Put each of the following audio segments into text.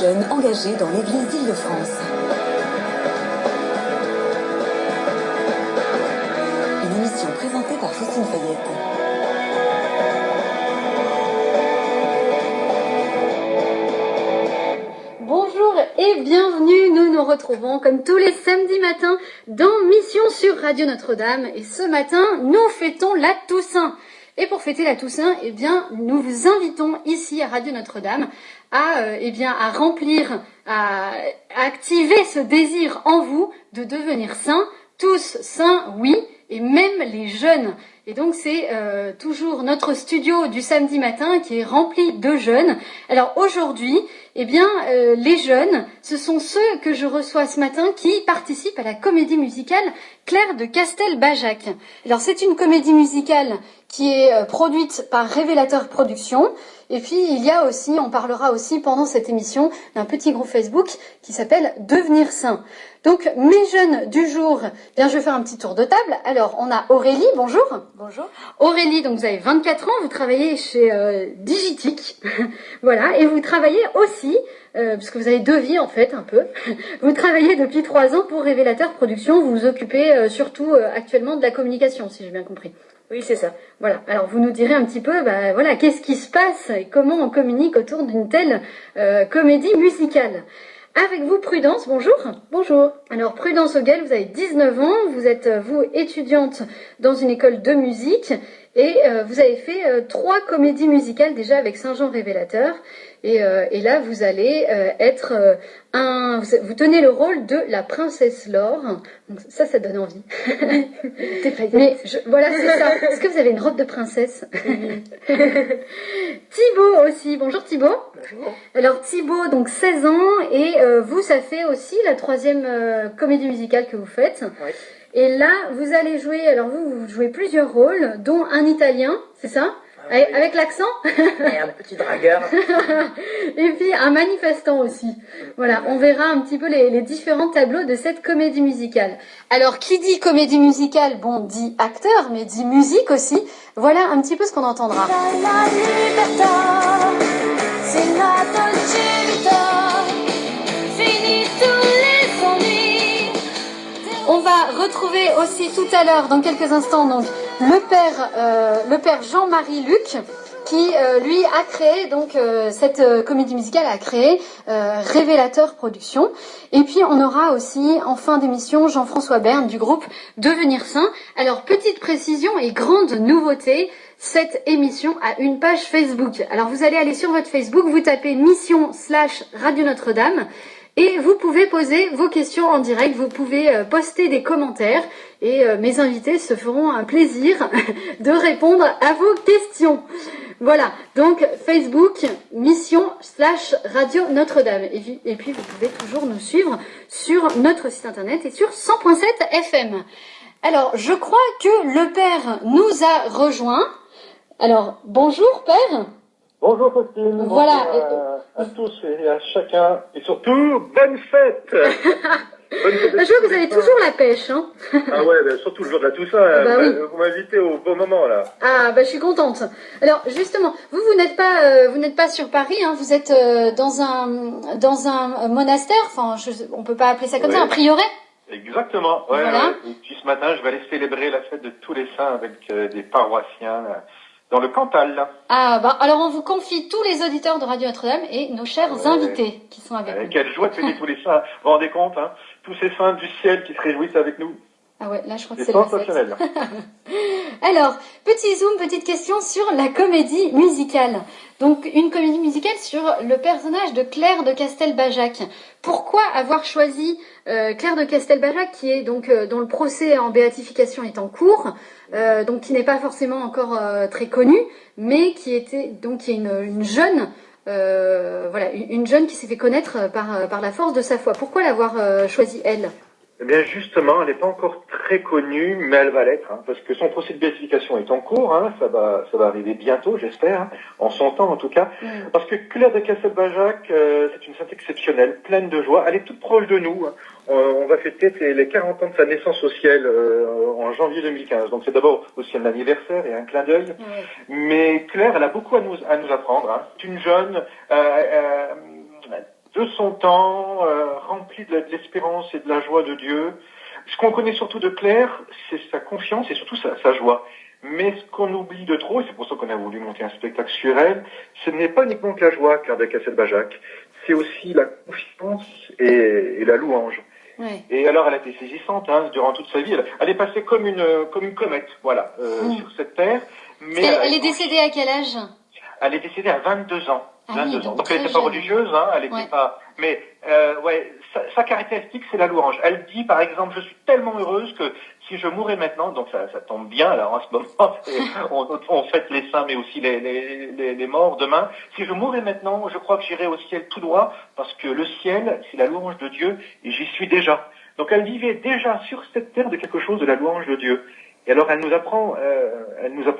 jeunes engagés dans l'Église d'Île-de-France. Une émission présentée par Faustine Fayette. Bonjour et bienvenue, nous nous retrouvons comme tous les samedis matins dans Mission sur Radio Notre-Dame. Et ce matin, nous fêtons la Toussaint. Et pour fêter la Toussaint, eh bien, nous vous invitons ici à Radio Notre-Dame à remplir, à activer ce désir en vous de devenir saints, tous saints, oui, et même les jeunes. Et donc c'est toujours notre studio du samedi matin qui est rempli de jeunes. Alors aujourd'hui, les jeunes, ce sont ceux que je reçois ce matin qui participent à la comédie musicale Claire de Castelbajac. Alors c'est une comédie musicale qui est produite par Révélateur Productions. Et puis il y a aussi, on parlera aussi pendant cette émission d'un petit groupe Facebook qui s'appelle Devenir Saint. Donc mes jeunes du jour, bien je vais faire un petit tour de table. Alors on a Aurélie, bonjour. Bonjour. Aurélie, donc vous avez 24 ans, vous travaillez chez Digitic, voilà, et vous travaillez aussi, parce que vous avez deux vies en fait un peu, vous travaillez depuis 3 ans pour Révélateur Productions, vous vous occupez surtout actuellement de la communication, si j'ai bien compris. Oui, c'est ça. Voilà, alors vous nous direz un petit peu, qu'est-ce qui se passe et comment on communique autour d'une telle comédie musicale. Avec vous, Prudence, bonjour. Bonjour. Alors, Prudence Auguel, vous avez 19 ans, vous êtes, vous, étudiante dans une école de musique, et vous avez fait 3 comédies musicales déjà avec Saint-Jean Révélateur, et là, vous allez vous tenez le rôle de la princesse Laure, donc ça donne envie. Mais voilà, c'est ça. Est-ce que vous avez une robe de princesse? Thibaut aussi, bonjour Thibaut. Bonjour. Alors Thibaut, donc 16 ans, et vous, ça fait aussi la 3e comédie musicale que vous faites. Oui. Et là, vous allez jouer, alors vous jouez plusieurs rôles, dont un italien, c'est ça? Oui. Avec l'accent? Et un petit dragueur. Et puis un manifestant aussi. Voilà, on verra un petit peu les différents tableaux de cette comédie musicale. Alors, qui dit comédie musicale, bon, dit acteur, mais dit musique aussi. Voilà un petit peu ce qu'on entendra. On va retrouver aussi tout à l'heure, dans quelques instants, donc le père Jean-Marie Luc, qui lui a créé donc cette comédie musicale, a créé Révélateur Productions. Et puis on aura aussi en fin d'émission Jean-François Berne du groupe Devenir Saint. Alors petite précision et grande nouveauté, cette émission a une page Facebook. Alors vous allez aller sur votre Facebook, vous tapez mission/Radio Notre-Dame. Et vous pouvez poser vos questions en direct, vous pouvez poster des commentaires et mes invités se feront un plaisir de répondre à vos questions. Voilà, donc Facebook, mission/Radio Notre-Dame. Et puis vous pouvez toujours nous suivre sur notre site internet et sur 100.7 FM. Alors, je crois que le père nous a rejoints. Alors, bonjour père. Bonjour Faustine, voilà. Bonjour à tous et à chacun, et surtout, bonne fête. Bonne fête. Je vois que vous avez toujours la pêche, hein. Ah ouais, surtout le jour de la Toussaint, oui. Vous m'invitez au bon moment là. Ah je suis contente. Alors justement, vous n'êtes pas sur Paris, hein, vous êtes dans un monastère, enfin on peut pas appeler ça comme ça, un prieuré. Exactement, ouais, voilà. Ouais. Et puis ce matin, je vais aller célébrer la fête de tous les saints avec des paroissiens dans le Cantal. Là. Ah alors on vous confie tous les auditeurs de Radio Notre-Dame et nos chers invités qui sont avec nous. Quelle joie de fêter tous les saints, vous vous rendez compte, hein, tous ces saints du ciel qui se réjouissent avec nous. Ah ouais, là je crois que c'est c'est sensationnel. Alors, petit zoom, petite question sur la comédie musicale. Donc, une comédie musicale sur le personnage de Claire de Castelbajac. Pourquoi avoir choisi Claire de Castelbajac, qui est donc dont le procès en béatification est en cours, donc qui n'est pas forcément encore très connue, mais qui est une jeune, une jeune qui s'est fait connaître par la force de sa foi. Pourquoi l'avoir choisie elle? Eh bien justement, elle n'est pas encore très connue, mais elle va l'être, hein, parce que son procès de béatification est en cours, hein, ça va arriver bientôt, j'espère, hein, en son temps en tout cas, parce que Claire de Castelbajac, c'est une sainte exceptionnelle, pleine de joie, elle est toute proche de nous, hein. On va fêter les 40 ans de sa naissance au ciel en janvier 2015, donc c'est d'abord aussi un anniversaire et un clin d'œil, mais Claire, elle a beaucoup à nous apprendre, hein. C'est une jeune de son temps, rempli de l'espérance et de la joie de Dieu. Ce qu'on connaît surtout de Claire, c'est sa confiance et surtout sa joie. Mais ce qu'on oublie de trop, et c'est pour ça qu'on a voulu monter un spectacle sur elle, ce n'est pas uniquement que la joie, Claire de Castelbajac, c'est aussi la confiance et la louange. Ouais. Et alors, elle a été saisissante durant toute sa vie. Elle est passée comme une comète, voilà, sur cette terre. Mais elle est décédée à quel âge? Elle est décédée à 22 ans. Ah 22 oui, ans. Donc elle n'était pas religieuse, elle n'était pas. Mais sa caractéristique, c'est la louange. Elle dit, par exemple, je suis tellement heureuse que si je mourais maintenant, donc ça tombe bien. Alors en ce moment, on fête les saints, mais aussi les morts demain. Si je mourais maintenant, je crois que j'irai au ciel tout droit, parce que le ciel, c'est la louange de Dieu, et j'y suis déjà. Donc elle vivait déjà sur cette terre de quelque chose de la louange de Dieu. Et alors elle nous apprend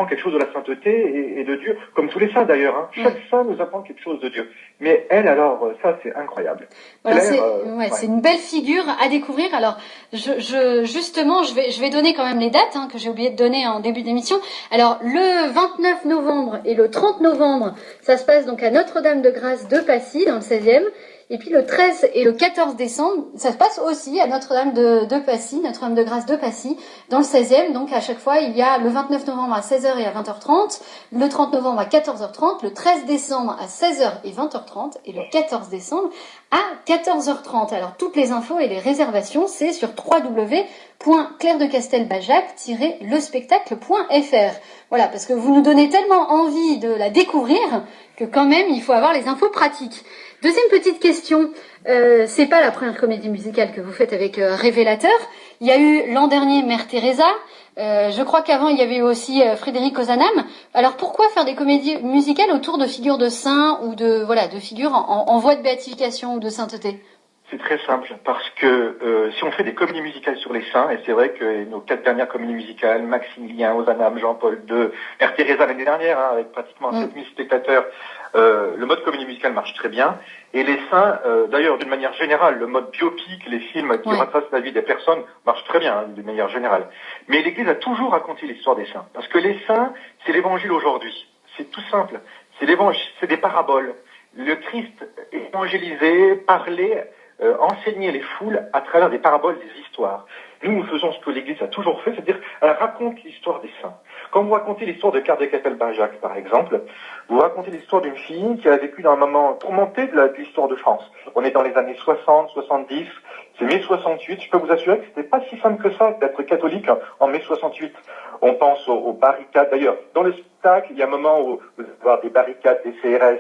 quelque chose de la sainteté et de Dieu, comme tous les saints d'ailleurs. Hein. Chaque saint nous apprend quelque chose de Dieu. Mais elle alors, ça c'est incroyable. Voilà, c'est une belle figure à découvrir. Alors justement, je vais donner quand même les dates que j'ai oublié de donner en début d'émission. Alors le 29 novembre et le 30 novembre, ça se passe donc à Notre-Dame-de-Grâce de Passy dans le 16e. Et puis le 13 et le 14 décembre, ça se passe aussi à Notre-Dame de Passy, Notre-Dame-de-Grâce de Passy, dans le 16e. Donc à chaque fois, il y a le 29 novembre à 16h et à 20h30, le 30 novembre à 14h30, le 13 décembre à 16h et 20h30 et le 14 décembre à 14h30. Alors toutes les infos et les réservations, c'est sur www.clairedecastelbajac-lespectacle.fr. Voilà, parce que vous nous donnez tellement envie de la découvrir que quand même, il faut avoir les infos pratiques. Deuxième petite question, c'est pas la première comédie musicale que vous faites avec Révélateur. Il y a eu l'an dernier Mère Teresa. Je crois qu'avant il y avait eu aussi Frédéric Ozanam. Alors pourquoi faire des comédies musicales autour de figures de saints ou de figures en voie de béatification ou de sainteté? C'est très simple, parce que si on fait des comédies musicales sur les saints, et c'est vrai que nos 4 dernières comédies musicales, Maximilien, Ozanam, Jean-Paul II, Mère Teresa l'année dernière, avec pratiquement 7000 spectateurs, le mode comédie musicale marche très bien. Et les saints, d'ailleurs, d'une manière générale, le mode biopic, les films qui retracent la vie des personnes, marchent très bien, d'une manière générale. Mais l'Église a toujours raconté l'histoire des saints, parce que les saints, c'est l'Évangile aujourd'hui. C'est tout simple. C'est l'Évangile, c'est des paraboles. Le Christ évangélisé, parlait, enseigner les foules à travers des paraboles, des histoires. Nous faisons ce que l'Église a toujours fait, c'est-à-dire elle raconte l'histoire des saints. Quand vous racontez l'histoire de Claire de Castelbajac, par exemple, vous racontez l'histoire d'une fille qui a vécu dans un moment tourmenté de l'histoire de France. On est dans les années 60, 70, c'est mai 68. Je peux vous assurer que c'était pas si simple que ça d'être catholique en mai 68. On pense aux barricades. D'ailleurs, dans le spectacle, il y a un moment où vous allez voir des barricades, des CRS,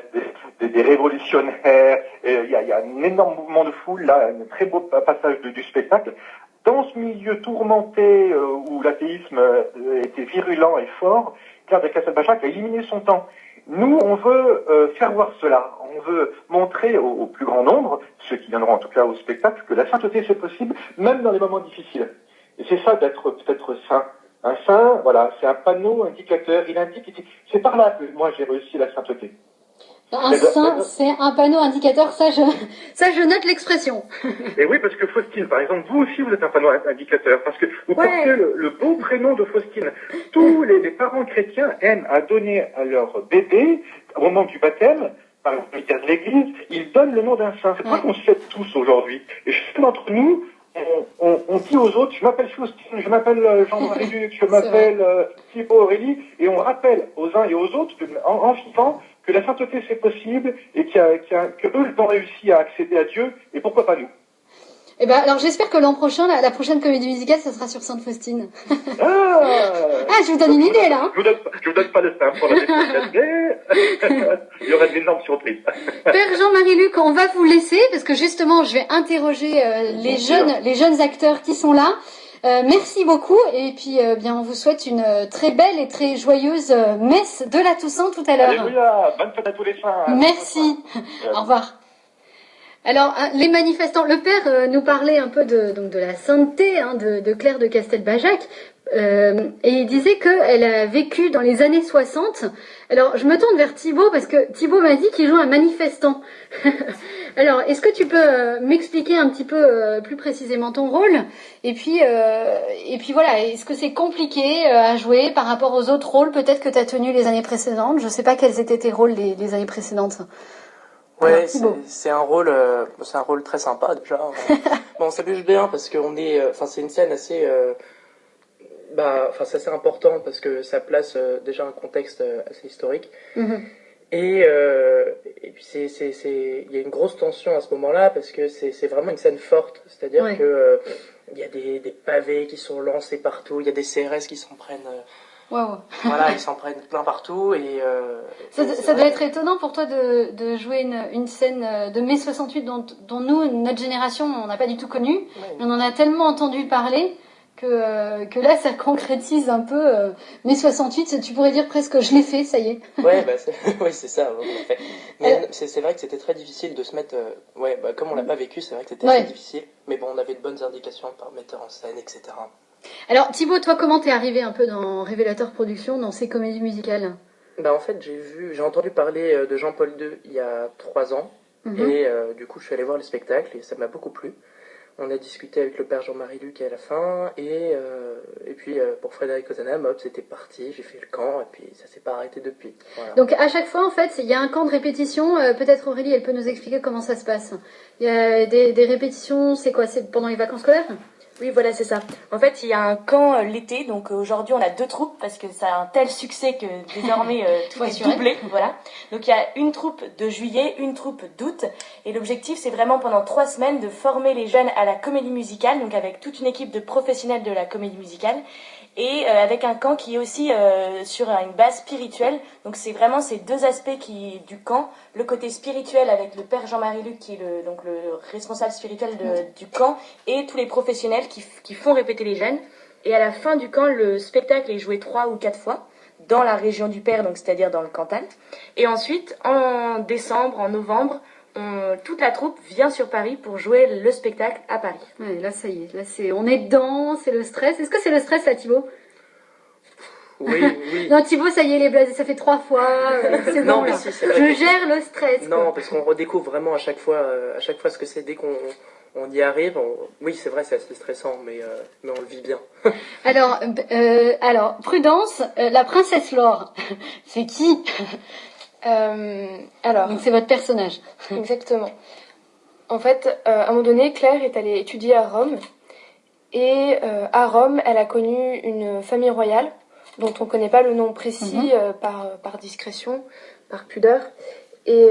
des révolutionnaires. Il y a un énorme mouvement de foule, là, un très beau passage du spectacle. Dans ce milieu tourmenté où l'athéisme était virulent et fort, Claire de Castelbajac a éliminé son temps. Nous, on veut faire voir cela. On veut montrer au plus grand nombre, ceux qui viendront en tout cas au spectacle, que la sainteté c'est possible, même dans les moments difficiles. Et c'est ça d'être peut-être saint. Un saint, voilà, c'est un panneau indicateur. Il indique, c'est par là que moi j'ai réussi la sainteté. Un saint, c'est un panneau indicateur, ça je note l'expression. Et oui, parce que Faustine, par exemple, vous aussi vous êtes un panneau indicateur, parce que vous portez le beau prénom de Faustine. Tous les parents chrétiens aiment à donner à leur bébé, au moment du baptême, par l'intermédiaire de l'Église, ils donnent le nom d'un saint. C'est pas qu'on se fait tous aujourd'hui. Et chacun d'entre nous, on dit aux autres, je m'appelle Faustine, je m'appelle Jean-Marie Luc, je m'appelle Thibaut Aurélie, et on rappelle aux uns et aux autres, en vivant, que la sainteté c'est possible et que eux ont réussi à accéder à Dieu, et pourquoi pas nous. Eh ben, alors j'espère que l'an prochain, la prochaine comédie musicale, ça sera sur Sainte Faustine. Je vous donne une idée là. Je vous donne pas le sein pour la découverte. Il y aura d'énormes surprises. Père Jean-Marie Luc, on va vous laisser parce que justement, je vais interroger les jeunes acteurs qui sont là. Merci beaucoup et puis bien on vous souhaite une très belle et très joyeuse messe de la Toussaint tout à l'heure. Alléluia, bonne fête à tous les saints. Merci. Au revoir. Alors les manifestants, le père nous parlait un peu de la sainteté de Claire de Castelbajac. Et il disait qu'elle a vécu dans les années 60. Alors, je me tourne vers Thibaut parce que Thibaut m'a dit qu'il joue un manifestant. Alors, est-ce que tu peux m'expliquer un petit peu plus précisément ton rôle? Et puis voilà, est-ce que c'est compliqué à jouer par rapport aux autres rôles peut-être que tu as tenus les années précédentes? Je sais pas quels étaient tes rôles les années précédentes. Ouais, Thibaut. c'est un rôle très sympa déjà. Bon, on s'amuse bien parce qu'on est, c'est une scène assez, c'est assez important parce que ça place déjà un contexte assez historique. Mhm. Et puis il y a une grosse tension à ce moment-là parce que c'est vraiment une scène forte. C'est-à-dire Ouais. que il y a des pavés qui sont lancés partout, il y a des CRS qui s'en prennent. Waouh. Voilà, ils s'en prennent plein partout et Ça doit être étonnant pour toi de jouer une scène de mai 68 dont nous, notre génération, on n'a pas du tout connu. Ouais. Mais on en a tellement entendu parler que là, ça concrétise un peu mai 68. Tu pourrais dire presque je l'ai fait, ça y est. Ouais, oui, c'est ça. En fait. Mais c'est vrai que c'était très difficile de se mettre. Comme on l'a pas vécu, c'est vrai que c'était très difficile. Mais bon, on avait de bonnes indications par metteur en scène, etc. Alors Thibaut, toi, comment t'es arrivé un peu dans Révélateur Productions, dans ces comédies musicales? En fait, j'ai entendu parler de Jean-Paul II il y a 3 ans. Et du coup, je suis allé voir le spectacle et ça m'a beaucoup plu. On a discuté avec le père Jean-Marie Luc à la fin, et puis pour Frédéric Ozanam, hop, c'était parti, j'ai fait le camp, et puis ça s'est pas arrêté depuis. Voilà. Donc à chaque fois, en fait, il y a un camp de répétition. Peut-être Aurélie, elle peut nous expliquer comment ça se passe. Il y a des répétitions, c'est quoi? C'est pendant les vacances scolaires? Oui, voilà, c'est ça. En fait, il y a un camp l'été, donc aujourd'hui on a 2 troupes parce que ça a un tel succès que désormais tout est doublé. Voilà. Donc il y a une troupe de juillet, une troupe d'août, et l'objectif c'est vraiment pendant 3 semaines de former les jeunes à la comédie musicale, donc avec toute une équipe de professionnels de la comédie musicale, et avec un camp qui est aussi sur une base spirituelle. Donc c'est vraiment ces 2 aspects du camp, le côté spirituel avec le père Jean-Marie Luc qui est le responsable spirituel du camp, et tous les professionnels qui font répéter les jeunes. Et à la fin du camp, le spectacle est joué 3 ou 4 fois dans la région du Père, donc c'est-à-dire dans le Cantal. Et ensuite, en décembre, en novembre, toute la troupe vient sur Paris pour jouer le spectacle à Paris. Ouais, là ça y est, on est dedans, c'est le stress. Est-ce que c'est le stress là, Thibaut? Oui. Non, Thibaut, ça y est, les blasés, ça fait 3 fois, c'est bon, là. Si, c'est vrai Je gère le stress. Non, quoi. parce qu'on redécouvre vraiment à chaque fois ce que c'est dès qu'on y arrive. Oui, c'est vrai, c'est assez stressant, mais on le vit bien. Alors, Prudence, la princesse Laure, c'est qui? Donc c'est votre personnage. Exactement. En fait, à un moment donné, Claire est allée étudier à Rome. Et à Rome, elle a connu une famille royale, dont on ne connaît pas le nom précis par discrétion, par pudeur. Et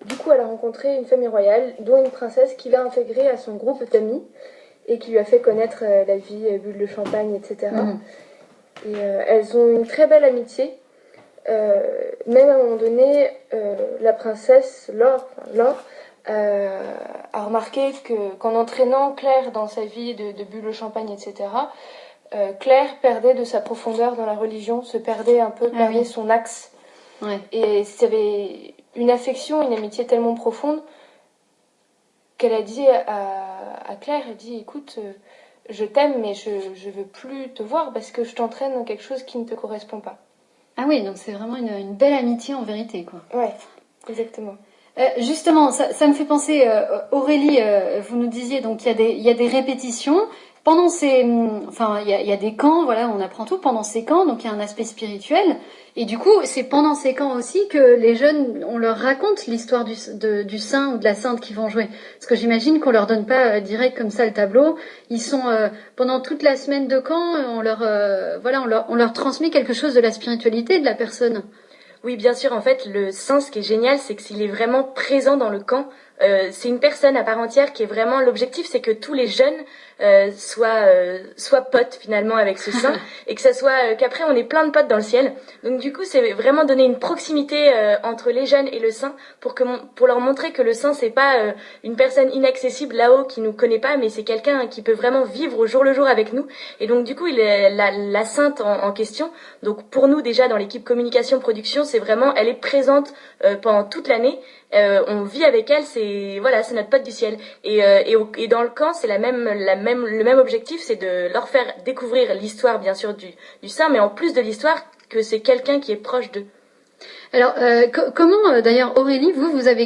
du coup, elle a rencontré une famille royale, dont une princesse qui l'a intégrée à son groupe d'amis et qui lui a fait connaître la vie, bulle de champagne, etc. Et elles ont une très belle amitié. Même à un moment donné, la princesse Laure a remarqué qu'en entraînant Claire dans sa vie de bulle au champagne, etc., Claire perdait de sa profondeur dans la religion, se perdait un peu, perdait son axe. Ouais. Et c'était une affection, une amitié tellement profonde qu'elle a dit à Claire, elle dit, écoute, je t'aime, mais je veux plus te voir parce que je t'entraîne dans quelque chose qui ne te correspond pas. Ah oui, donc c'est vraiment une belle amitié en vérité, quoi. Ouais, exactement. Justement, ça me fait penser, Aurélie, vous nous disiez, donc il y a des répétitions. Pendant il y a des camps, voilà, on apprend tout pendant ces camps, donc il y a un aspect spirituel. Et du coup, c'est pendant ces camps aussi que les jeunes, on leur raconte l'histoire du saint ou de la sainte qu'ils vont jouer. Parce que j'imagine qu'on leur donne pas direct comme ça le tableau. Ils sont pendant toute la semaine de camp, on leur transmet quelque chose de la spiritualité de la personne. Oui, bien sûr, en fait, le saint, ce qui est génial, c'est qu'il est vraiment présent dans le camp. C'est une personne à part entière qui est vraiment... L'objectif, c'est que tous les jeunes soient potes, finalement, avec ce saint, et que ça soit... qu'après, on ait plein de potes dans le ciel. Donc, du coup, c'est vraiment donner une proximité entre les jeunes et le saint pour leur montrer que le saint, c'est pas une personne inaccessible là-haut qui nous connaît pas, mais c'est quelqu'un qui peut vraiment vivre au jour le jour avec nous. Et donc, du coup, la sainte en question, donc pour nous, déjà, dans l'équipe communication production, c'est vraiment... Elle est présente pendant toute l'année. On vit avec elle, c'est notre pote du ciel. Et dans le camp, c'est le même objectif, c'est de leur faire découvrir l'histoire, bien sûr, du saint, mais en plus de l'histoire, que c'est quelqu'un qui est proche d'eux. Alors, comment, d'ailleurs, Aurélie, vous avez